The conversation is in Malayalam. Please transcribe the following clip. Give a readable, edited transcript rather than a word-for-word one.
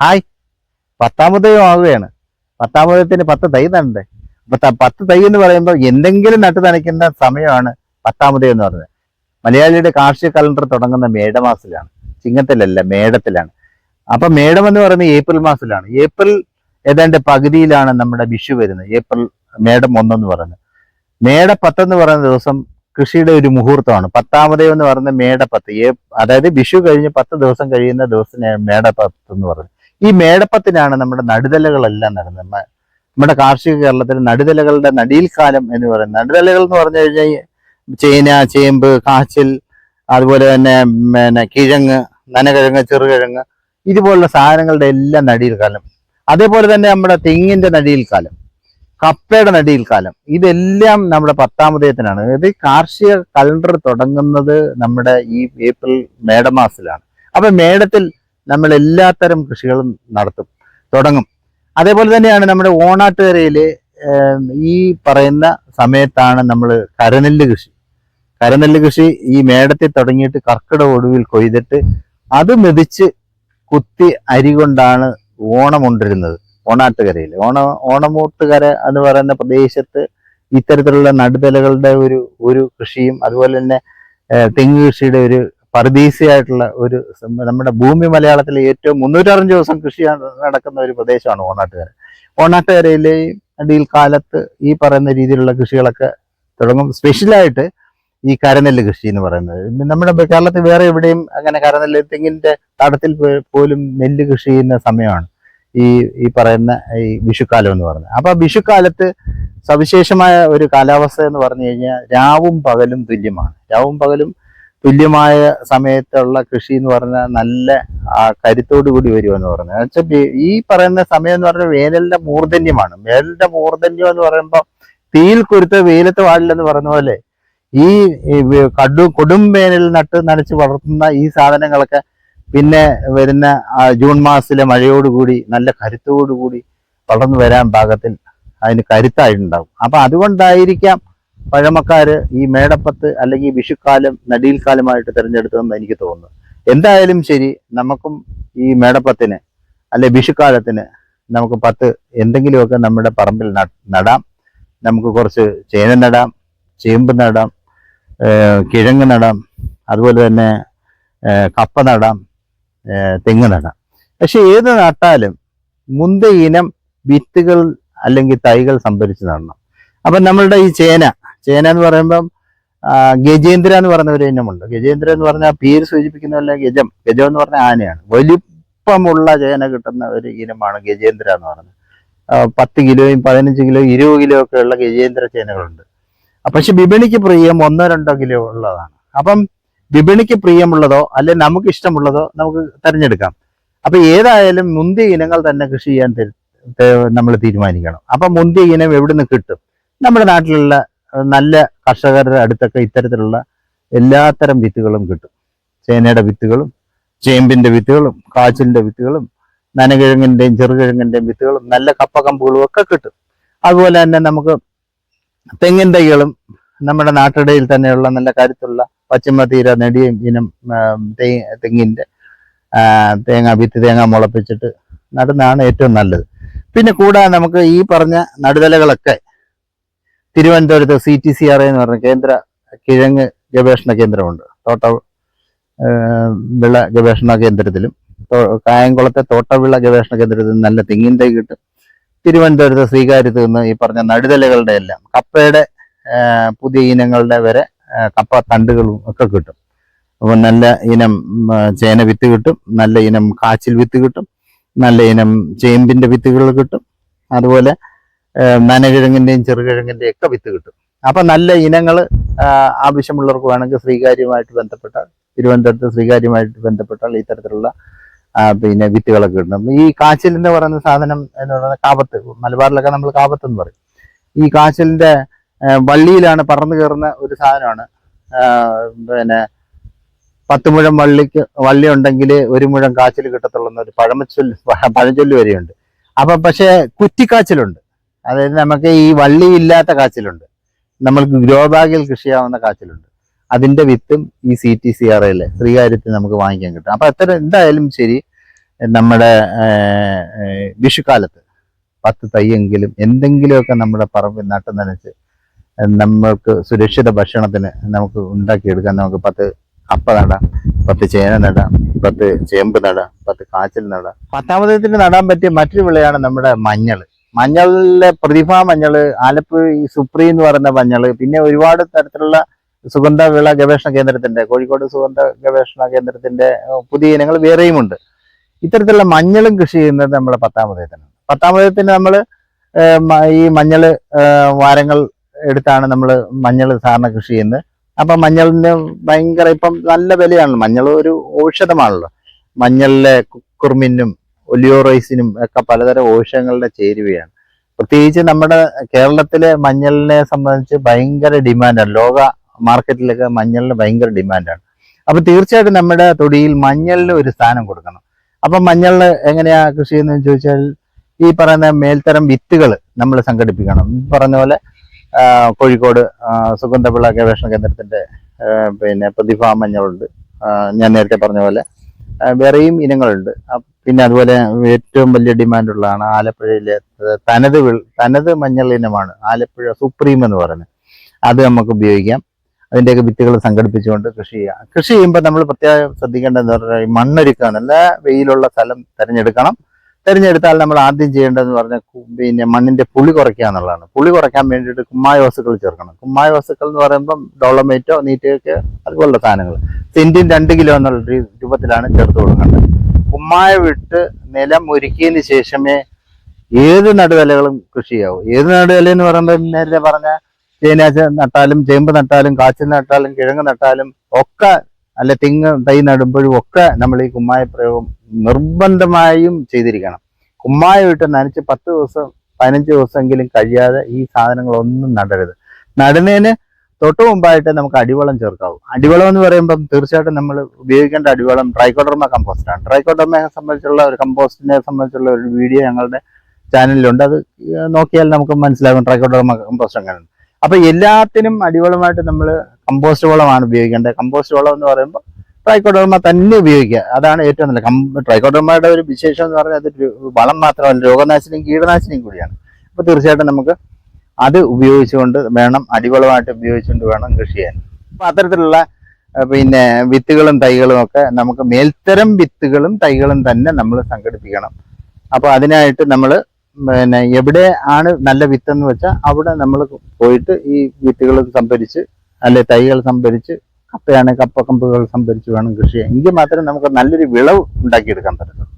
ഹായ്, 10ാമതെയോ ആവുകയാണ്. 10ാമതത്തിന് 10 തൈ നടണ്ടേ. അപ്പൊ 10 തൈ എന്ന് പറയുമ്പോൾ എന്തെങ്കിലും നട്ടു നനയ്ക്കുന്ന സമയമാണ് 10ാമത് എന്ന് പറയുന്നത്. മലയാളിയുടെ കാർഷിക കലണ്ടർ തുടങ്ങുന്ന മേടമാസത്തിലാണ്, ചിങ്ങത്തിലല്ല, മേടത്തിലാണ്. അപ്പൊ മേടം എന്ന് പറയുന്നത് ഏപ്രിൽ മാസത്തിലാണ്. ഏപ്രിൽ ഏതാണ്ട് പകുതിയിലാണ് നമ്മുടെ വിഷു വരുന്നത്. ഏപ്രിൽ മേടം 1 എന്ന് പറയുന്നത്. മേട 10 എന്ന് പറയുന്ന ദിവസം കൃഷിയുടെ ഒരു മുഹൂർത്തമാണ്. 10ാമത് എന്ന് പറയുന്നത് മേട 10, അതായത് വിഷു കഴിഞ്ഞ് 10 ദിവസം കഴിയുന്ന ദിവസം മേട 10 എന്ന് പറയുന്നത്. ഈ മേടപ്പത്തിനാണ് നമ്മുടെ നടുതലകളെല്ലാം നടന്നത്. നമ്മുടെ കാർഷിക കേരളത്തിൽ നടുതലകളുടെ നടിയിൽ കാലം എന്ന് പറയുന്നത്. നടുതലകൾ എന്ന് പറഞ്ഞു കഴിഞ്ഞാൽ ചേന, ചേമ്പ്, കാച്ചിൽ, അതുപോലെ തന്നെ കിഴങ്ങ്, നനകിഴങ്ങ്, ചെറുകിഴങ്ങ്, ഇതുപോലുള്ള സാധനങ്ങളുടെ എല്ലാം നടിയിൽ കാലം. അതേപോലെ തന്നെ നമ്മുടെ തെങ്ങിന്റെ നടിയിൽ കാലം, കപ്പയുടെ നടിയിൽ കാലം, ഇതെല്ലാം നമ്മുടെ 10ാമതത്തിനാണ്. ഇത് കാർഷിക കലണ്ടർ തുടങ്ങുന്നത് നമ്മുടെ ഈ ഏപ്രിൽ മേടമാസത്തിലാണ്. അപ്പൊ മേടത്തിൽ നമ്മൾ എല്ലാത്തരം കൃഷികളും തുടങ്ങും. അതേപോലെ തന്നെയാണ് നമ്മുടെ ഓണാട്ടുകരയില് ഈ പറയുന്ന സമയത്താണ് നമ്മൾ കരനെല്ല് കൃഷി ഈ മേടത്തിൽ തുടങ്ങിയിട്ട് കർക്കിടക ഒടുവിൽ കൊയ്തിട്ട് അത് മെതിച്ച് കുത്തി അരി കൊണ്ടാണ് ഓണം കൊണ്ടിരുന്നത്. ഓണാട്ടുകരയിൽ ഓണമൂട്ടുകര എന്ന് പറയുന്ന പ്രദേശത്ത് ഇത്തരത്തിലുള്ള നടുതലകളുടെ ഒരു കൃഷിയും അതുപോലെ തന്നെ തെങ്ങ് കൃഷിയുടെ ഒരു പരദീസയായിട്ടുള്ള ഒരു, നമ്മുടെ ഭൂമി മലയാളത്തിലെ ഏറ്റവും 360 ദിവസം കൃഷി നടക്കുന്ന ഒരു പ്രദേശമാണ് ഓണാട്ടുകര. ഓണാട്ടുകരയിലെ അടിയിൽ കാലത്ത് ഈ പറയുന്ന രീതിയിലുള്ള കൃഷികളൊക്കെ തുടങ്ങും. സ്പെഷ്യലായിട്ട് ഈ കരനെല്ല് കൃഷി എന്ന് പറയുന്നത് നമ്മുടെ കേരളത്തിൽ വേറെ എവിടെയും അങ്ങനെ കരനെല്ല്, തെങ്ങിന്റെ തടത്തിൽ പോലും നെല്ല് കൃഷി ചെയ്യുന്ന സമയമാണ് ഈ പറയുന്ന ഈ വിഷുക്കാലം എന്ന് പറയുന്നത്. അപ്പൊ വിഷുക്കാലത്ത് സവിശേഷമായ ഒരു കാലാവസ്ഥ എന്ന് പറഞ്ഞു കഴിഞ്ഞാൽ രാവും പകലും തുല്യമായ സമയത്തുള്ള കൃഷി എന്ന് പറഞ്ഞാൽ നല്ല കരുത്തോടു കൂടി വരുമെന്ന് പറഞ്ഞാൽ വെച്ചാൽ ഈ പറയുന്ന സമയം എന്ന് പറഞ്ഞാൽ വേനലിന്റെ മൂർധന്യമാണ്. വേനലിന്റെ മൂർധന്യം എന്ന് പറയുമ്പോൾ തീയിൽ കുരുത്ത് വെയിലത്ത് വാടില്ലെന്ന് പറഞ്ഞ പോലെ ഈ കൊടും വേനൽ നട്ട് നനച്ച് വളർത്തുന്ന ഈ സാധനങ്ങളൊക്കെ പിന്നെ വരുന്ന ജൂൺ മാസത്തിലെ മഴയോടുകൂടി നല്ല കരുത്തോടുകൂടി വളർന്നു വരാൻ പാകത്തിൽ അതിന് കരുത്തായിട്ടുണ്ടാവും. അപ്പൊ അതുകൊണ്ടായിരിക്കാം പഴമക്കാര് ഈ മേടപ്പത്ത് അല്ലെങ്കിൽ വിഷുക്കാലം നടിയിൽ കാലമായിട്ട് തിരഞ്ഞെടുത്തതെന്ന് എനിക്ക് തോന്നുന്നു. എന്തായാലും ശരി, നമുക്കും ഈ മേടപ്പത്തിന് അല്ലെ വിഷുക്കാലത്തിന് നമുക്ക് 10 എന്തെങ്കിലുമൊക്കെ നമ്മുടെ പറമ്പിൽ നടാം. നമുക്ക് കുറച്ച് ചേന നടാം, ചേമ്പ് നടാം, കിഴങ്ങ് നടാം, അതുപോലെ തന്നെ കപ്പ നടാം, തെങ്ങ് നടാം. പക്ഷെ ഏത് നട്ടാലും മുന്തിയ ഇനം വിത്തുകൾ അല്ലെങ്കിൽ തൈകൾ സംഭരിച്ച് നടണം. അപ്പം നമ്മളുടെ ഈ ചേന എന്ന് പറയുമ്പം ഗജേന്ദ്ര എന്ന് പറയുന്ന ഒരു ഇനമുണ്ട്. ഗജേന്ദ്ര എന്ന് പറഞ്ഞാൽ പേര് സൂചിപ്പിക്കുന്ന പോലെ ഗജം എന്ന് പറഞ്ഞ ആനയാണ്. വലിപ്പമുള്ള ചേന കിട്ടുന്ന ഒരു ഇനമാണ് ഗജേന്ദ്ര എന്ന് പറയുന്നത്. 10 കിലോയും 15 കിലോ 20 കിലോ ഒക്കെ ഉള്ള ഗജേന്ദ്ര ചേനകളുണ്ട്. പക്ഷെ വിപണിക്ക് പ്രിയം 1-2 കിലോ ഉള്ളതാണ്. അപ്പം വിപണിക്ക് പ്രിയമുള്ളതോ അല്ലെങ്കിൽ നമുക്ക് ഇഷ്ടമുള്ളതോ നമുക്ക് തിരഞ്ഞെടുക്കാം. അപ്പൊ ഏതായാലും മുന്തിയ ഇനങ്ങൾ തന്നെ കൃഷി ചെയ്യാൻ നമ്മൾ തീരുമാനിക്കണം. അപ്പൊ മുന്തിയ ഇനം എവിടുന്ന് കിട്ടും? നമ്മുടെ നാട്ടിലുള്ള നല്ല കർഷകരുടെ അടുത്തൊക്കെ ഇത്തരത്തിലുള്ള എല്ലാത്തരം വിത്തുകളും കിട്ടും. ചേനയുടെ വിത്തുകളും, ചേമ്പിന്റെ വിത്തുകളും, കാച്ചിലിന്റെ വിത്തുകളും, നനകിഴങ്ങിന്റെയും ചെറുകിഴങ്ങിന്റെയും വിത്തുകളും, നല്ല കപ്പ കമ്പുകളും ഒക്കെ കിട്ടും. അതുപോലെ തന്നെ നമുക്ക് തെങ്ങിൻ തൈകളും നമ്മുടെ നാട്ടിടയിൽ തന്നെയുള്ള നല്ല കരുത്തുള്ള പശ്ചിമതീര നെടിയ ഇനം തെങ്ങിന്റെ തേങ്ങ മുളപ്പിച്ചിട്ട് നടുന്നതാണ് ഏറ്റവും നല്ലത്. പിന്നെ കൂടാതെ നമുക്ക് ഈ പറഞ്ഞ നടുതലകളൊക്കെ തിരുവനന്തപുരത്ത് CTCRA എന്ന് പറഞ്ഞ കേന്ദ്ര കിഴങ്ങ് ഗവേഷണ കേന്ദ്രമുണ്ട്. വിള ഗവേഷണ കേന്ദ്രത്തിലും കായംകുളത്തെ തോട്ടവിള ഗവേഷണ കേന്ദ്രത്തിൽ നല്ല തെങ്ങിൻ തൈ കിട്ടും. തിരുവനന്തപുരത്ത് ശ്രീകാര്യത്ത് നിന്ന് ഈ പറഞ്ഞ നടുതലകളുടെ എല്ലാം കപ്പയുടെ പുതിയ ഇനങ്ങളുടെ വരെ കപ്പ തണ്ടുകളും ഒക്കെ കിട്ടും. അപ്പോൾ നല്ല ഇനം ചേന വിത്ത് കിട്ടും, നല്ല ഇനം കാച്ചിൽ വിത്ത് കിട്ടും, നല്ല ഇനം ചേമ്പിന്റെ വിത്തുകൾ കിട്ടും, അതുപോലെ നനകിഴങ്ങിന്റെയും ചെറുകിഴങ്ങിന്റെയും ഒക്കെ വിത്ത് കിട്ടും. അപ്പൊ നല്ല ഇനങ്ങൾ ആവശ്യമുള്ളവർക്ക് വേണമെങ്കിൽ തിരുവനന്തപുരത്ത് ശ്രീകാര്യമായിട്ട് ബന്ധപ്പെട്ടാൽ ഇത്തരത്തിലുള്ള പിന്നെ വിത്തുകളൊക്കെ കിട്ടും. ഈ കാച്ചിലിന്റെ പറയുന്ന സാധനം എന്ന് പറയുന്നത് കാപത്ത്, മലബാറിലൊക്കെ നമ്മൾ കാപത്ത് എന്ന് പറയും. ഈ കാച്ചിലിന്റെ വള്ളിയിലാണ് പറന്നു കയറുന്ന ഒരു സാധനമാണ്. പിന്നെ 10 മുഴം വള്ളി ഉണ്ടെങ്കിൽ 1 മുഴം കാച്ചിൽ കിട്ടത്തുള്ളൂ എന്നൊരു പഴഞ്ചൊല്ല് വരെയുണ്ട്. അപ്പൊ പക്ഷെ കുറ്റിക്കാച്ചിലുണ്ട്, അതായത് നമുക്ക് ഈ വള്ളി ഇല്ലാത്ത കാച്ചിലുണ്ട്, നമ്മൾക്ക് ഗ്രോ ബാഗിൽ കൃഷി ചെയ്യാവുന്ന കാച്ചിലുണ്ട്. അതിന്റെ വിത്തും ഈ CTCRA ശ്രീകാര്യത്തിൽ നമുക്ക് വാങ്ങിക്കാൻ കിട്ടും. അപ്പൊ എന്തായാലും ശരി, നമ്മുടെ വിഷുക്കാലത്ത് 10 തൈയെങ്കിലും എന്തെങ്കിലുമൊക്കെ നമ്മുടെ പറമ്പിൽ നട്ട് നനച്ച് നമ്മൾക്ക് സുരക്ഷിത ഭക്ഷണത്തിന് നമുക്ക് ഉണ്ടാക്കിയെടുക്കാൻ. നമുക്ക് 10 കപ്പ നടാം, 10 ചേന നടാം, 10 ചേമ്പ് നടാം, 10 കാച്ചിൽ നടാം. 10-ാം ഉദയത്തിന് നടാൻ പറ്റിയ മറ്റൊരു വിളയാണ് നമ്മുടെ മഞ്ഞൾ. മഞ്ഞളിലെ പ്രതിഭ മഞ്ഞൾ, ആലപ്പുഴ സുപ്രീം എന്ന് പറയുന്ന മഞ്ഞൾ, പിന്നെ ഒരുപാട് തരത്തിലുള്ള സുഗന്ധ വിള ഗവേഷണ കേന്ദ്രത്തിന്റെ, കോഴിക്കോട് സുഗന്ധ ഗവേഷണ കേന്ദ്രത്തിന്റെ പുതിയ ഇനങ്ങൾ വേറെയുമുണ്ട്. ഇത്തരത്തിലുള്ള മഞ്ഞളും കൃഷി ചെയ്യുന്നത് നമ്മൾ 10-ാം ഉദയത്തിനാണ്. 10-ാം ഉദയത്തിന് നമ്മൾ ഈ മഞ്ഞൾ വാരങ്ങൾ എടുത്താണ് നമ്മൾ മഞ്ഞൾ സാധാരണ കൃഷി ചെയ്യുന്നത്. അപ്പൊ മഞ്ഞളിന് ഭയങ്കര ഇപ്പം നല്ല വിലയാണല്ലോ. മഞ്ഞൾ ഒരു ഔഷധമാണല്ലോ. മഞ്ഞളിലെ കുക്കുർമിനും ഒലിയോറൈസിനും ഒക്കെ പലതരം ഔഷധങ്ങളുടെ ചേരുവയാണ്. പ്രത്യേകിച്ച് നമ്മുടെ കേരളത്തിലെ മഞ്ഞളിനെ സംബന്ധിച്ച് ഭയങ്കര ഡിമാൻഡാണ്. ലോക മാർക്കറ്റിലൊക്കെ മഞ്ഞളിന് ഭയങ്കര ഡിമാൻഡാണ്. അപ്പൊ തീർച്ചയായിട്ടും നമ്മുടെ തൊടിയിൽ മഞ്ഞളിന് ഒരു സ്ഥാനം കൊടുക്കണം. അപ്പൊ മഞ്ഞളിന് എങ്ങനെയാ കൃഷി ചെയ്യുന്നതെന്ന് ചോദിച്ചാൽ, ഈ പറയുന്ന മേൽത്തരം വിത്തുകൾ നമ്മൾ സംഘടിപ്പിക്കണം. പറഞ്ഞ പോലെ കോഴിക്കോട് സുഗന്ധവിള ഗവേഷണ കേന്ദ്രത്തിന്റെ പിന്നെ പ്രതിഭ മഞ്ഞളുണ്ട്. ഞാൻ നേരത്തെ പറഞ്ഞ പോലെ വേറെയും ഇനങ്ങളുണ്ട്. പിന്നെ അതുപോലെ ഏറ്റവും വലിയ ഡിമാൻഡുള്ളതാണ് ആലപ്പുഴയിലെ തനത് മഞ്ഞൾ ഇനമാണ് ആലപ്പുഴ സുപ്രീം എന്ന് പറയുന്നത്. അത് നമുക്ക് ഉപയോഗിക്കാം. അതിൻ്റെയൊക്കെ വിത്തുകൾ സംഘടിപ്പിച്ചുകൊണ്ട് കൃഷി ചെയ്യാം. കൃഷി ചെയ്യുമ്പോൾ നമ്മൾ പ്രത്യേകം ശ്രദ്ധിക്കേണ്ടതെന്ന് പറഞ്ഞാൽ മണ്ണൊരുക്കാണ്. നല്ല വെയിലുള്ള സ്ഥലം തിരഞ്ഞെടുക്കണം. തിരഞ്ഞെടുത്താൽ നമ്മൾ ആദ്യം ചെയ്യേണ്ടതെന്ന് പറഞ്ഞാൽ പിന്നെ മണ്ണിന്റെ പുളി കുറയ്ക്കുക എന്നുള്ളതാണ്. പുളി കുറയ്ക്കാൻ വേണ്ടിയിട്ട് കുമ്മായ വസ്തുക്കൾ ചേർക്കണം. കുമ്മായ വസ്തുക്കൾ എന്ന് പറയുമ്പം ഡോളമൈറ്റോ നീറ്റൊക്കെ അതുപോലുള്ള സാധനങ്ങൾ സെന്റിന് 2 കിലോ എന്നുള്ള രൂപത്തിലാണ് ചേർത്ത് കൊടുക്കേണ്ടത്. കുമ്മായ വിട്ട് നിലം ഒരുക്കിയതിന് ശേഷമേ ഏത് നടുവിലകളും കൃഷി ചെയ്യാവൂ. ഏത് നടുവില എന്ന് പറയുമ്പോൾ നേരത്തെ പറഞ്ഞ ചേന നട്ടാലും ചേമ്പ് നട്ടാലും കാച്ചിൽ നട്ടാലും കിഴങ്ങ് നട്ടാലും ഒക്കെ, അല്ല തെങ്ങ് തൈ നടുമ്പോഴും ഒക്കെ നമ്മൾ ഈ കുമ്മായ പ്രയോഗം നിർബന്ധമായും ചെയ്തിരിക്കണം. കുമ്മായ ഇട്ട് നനച്ച് 10 ദിവസം 15 ദിവസമെങ്കിലും കഴിയാതെ ഈ സാധനങ്ങളൊന്നും നടരുത്. നടുന്നതിന് തൊട്ട് മുമ്പായിട്ട് നമുക്ക് അടിവളം ചേർക്കാവൂ. അടിവളം എന്ന് പറയുമ്പം തീർച്ചയായിട്ടും നമ്മൾ ഉപയോഗിക്കേണ്ട അടിവളം ട്രൈക്കോഡർമ കമ്പോസ്റ്റാണ്. ട്രൈക്കോഡർമയെ സംബന്ധിച്ചുള്ള ഒരു കമ്പോസ്റ്റിനെ സംബന്ധിച്ചുള്ള ഒരു വീഡിയോ ഞങ്ങളുടെ ചാനലിലുണ്ട്. അത് നോക്കിയാൽ നമുക്ക് മനസ്സിലാകും ട്രൈക്കോഡർമ കമ്പോസ്റ്റ് എങ്ങനെയാണ്. അപ്പൊ എല്ലാത്തിനും അടിവളമായിട്ട് നമ്മൾ കമ്പോസ്റ്റ് വളമാണ് ഉപയോഗിക്കേണ്ടത്. കമ്പോസ്റ്റ് വളം എന്ന് പറയുമ്പോൾ ട്രൈക്കോഡർമ തന്നെ ഉപയോഗിക്കുക. അതാണ് ഏറ്റവും നല്ല. ട്രൈക്കോഡർമയുടെ ഒരു വിശേഷം എന്ന് പറഞ്ഞാൽ അത് വളം മാത്രമല്ല, രോഗനാശിനിയും കീടനാശിനിയും കൂടിയാണ്. അപ്പൊ തീർച്ചയായിട്ടും നമുക്ക് അത് ഉപയോഗിച്ചുകൊണ്ട് വേണം, അടിവളമായിട്ട് ഉപയോഗിച്ചുകൊണ്ട് വേണം കൃഷി ചെയ്യാൻ. അപ്പൊ അത്തരത്തിലുള്ള പിന്നെ വിത്തുകളും തൈകളും ഒക്കെ നമുക്ക് മേൽത്തരം വിത്തുകളും തൈകളും തന്നെ നമ്മൾ സംഘടിപ്പിക്കണം. അപ്പൊ അതിനായിട്ട് നമ്മൾ പിന്നെ എവിടെ ആണ് നല്ല വിത്തെന്ന് വെച്ചാൽ അവിടെ നമ്മൾ പോയിട്ട് ഈ വിത്തുകൾ സംഭരിച്ച്, അല്ലെ തൈകൾ സംഭരിച്ച്, കപ്പയാണെങ്കിൽ കപ്പക്കമ്പുകൾ സംഭരിച്ച് വേണം കൃഷി ചെയ്യാൻ. എങ്കിൽ മാത്രമേ നമുക്ക് നല്ലൊരു വിളവ് ഉണ്ടാക്കിയെടുക്കാൻ പറ്റത്തുള്ളൂ.